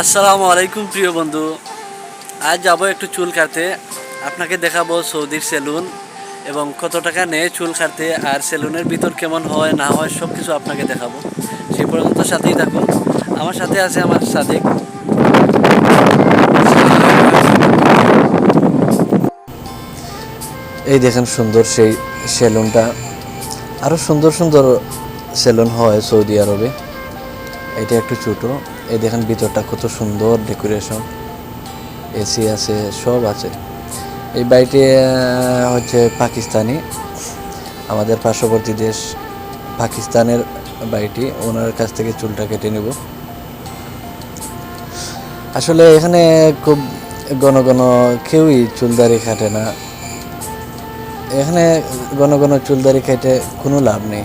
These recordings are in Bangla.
আসসালামু আলাইকুম প্রিয় বন্ধু। আজ যাব একটু চুল কাটতে। আপনাকে দেখাবো সৌদির সেলুন এবং কত টাকা নেয় চুল কাটতে, আর সেলুনের ভিতর কেমন হয় না হয় সব কিছু আপনাকে দেখাবো। সেই পর্যন্ত সাথেই থাকুন। আমার সাথে আছে আমার সাদিক। এই দেখেন সুন্দর সেই সেলুনটা। আরও সুন্দর সুন্দর সেলুন হয় সৌদি আরবে। এটা একটু ছোটো। এই দেখেন ভিতরটা কত সুন্দর ডেকোরেশন, এসি আছে, সব আছে। এই বাড়িটি হচ্ছে পাকিস্তানি, আমাদের পার্শ্ববর্তী দেশ পাকিস্তানের বাড়িটি। ওনার কাছ থেকে চুলটা কেটে নেব। আসলে এখানে খুব ঘন ঘন কেউই চুলদারি কাটে না। এখানে ঘন ঘন চুলদারি কেটে কোনো লাভ নেই।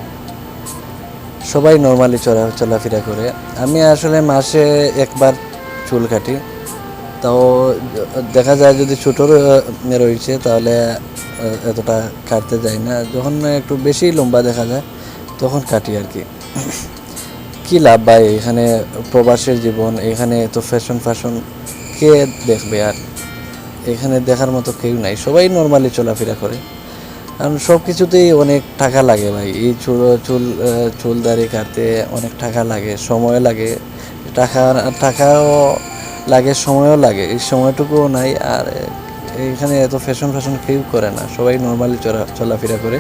সবাই নর্মালি চলাফেরা করে। আমি আসলে মাসে একবার চুল কাটি, তাও দেখা যায় যদি ছোটো রয়েছে তাহলে এতটা কাটতে যাই না। যখন একটু বেশি লম্বা দেখা যায় তখন কাটি আর কি। কী লাভ ভাই, এখানে প্রবাসের জীবন, এখানে তো ফ্যাশন কে দেখবে? আর এখানে দেখার মতো কেউ নাই, সবাই নর্মালি চলাফেরা করে। কারণ সব কিছুতেই অনেক টাকা লাগে ভাই। এই চুল দাড়ি কাটতে অনেক টাকা লাগে, সময় লাগে। টাকাও লাগে, সময়ও লাগে। এই সময়টুকুও নাই। আর এইখানে এত ফ্যাশন কেউ করে না, সবাই নর্মালি চলাফেরা করে।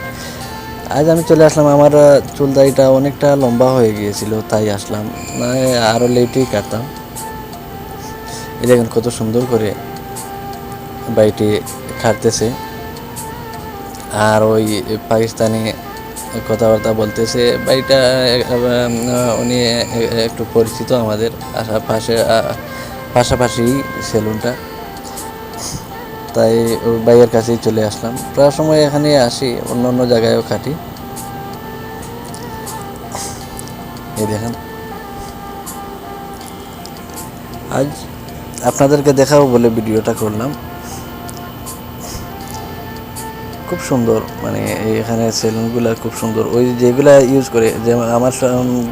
আজ আমি চলে আসলাম, আমার চুল দাড়িটা অনেকটা লম্বা হয়ে গিয়েছিল, তাই আসলাম। না আরও লেটেই কাটতাম। এই দেখেন কত সুন্দর করে বাড়িটি কাটতেছে। আর ওই পাকিস্তানি কথাবার্তা বলতেছে। বাড়িটা উনি একটু পরিচিত আমাদের পাশাপাশি সেলুনটা, তাই ওই ভাইয়ের কাছেই চলে আসলাম। প্রায় সময় এখানে আসি, অন্য অন্য জায়গায়ও কাটি। এই দেখেন, আজ আপনাদেরকে দেখাবো বলে ভিডিওটা করলাম। খুব সুন্দর, মানে এখানে সেলুনগুলো খুব সুন্দর। ওই যেগুলা ইউজ করে, যেমন আমার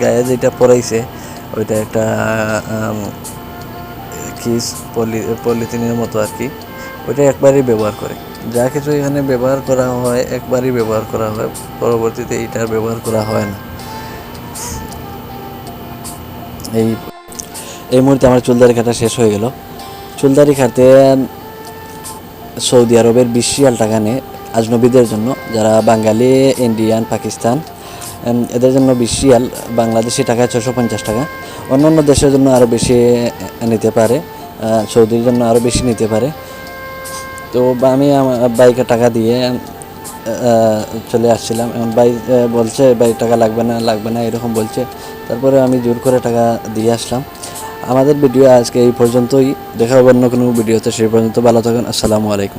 গায়ে যেটা পরাইছে ওইটা একটা কিস পলিথিনের মতো আর কি। ওইটা একবারই ব্যবহার করে। যা কিছু এখানে ব্যবহার করা হয় একবারই ব্যবহার করা হয়, পরবর্তীতে এইটার ব্যবহার করা হয় না। এই এই মুহূর্তে আমার চুলদারি কাটা শেষ হয়ে গেল। চুলদারি কাটতে সৌদি আরবের 20 রিয়াল টাকা নেয় আজনবীদের জন্য, যারা বাঙালি, ইন্ডিয়ান, পাকিস্তান, এদের জন্য 20 রিয়াল, বাংলাদেশি টাকায় 650 টাকা। অন্য অন্য দেশের জন্য আরও বেশি নিতে পারে, সৌদির জন্য আরও বেশি নিতে পারে। তো আমি আমার বাইকে টাকা দিয়ে চলে আসছিলাম। এখন ভাই বলছে ভাই টাকা লাগবে না এরকম বলছে। তারপরে আমি জোর করে টাকা দিয়ে আসলাম। আমাদের ভিডিও আজকে এই পর্যন্তই। দেখা হবে অন্য কোনো ভিডিওতে। সেই পর্যন্ত ভালো থাকুন। আসসালামু আলাইকুম।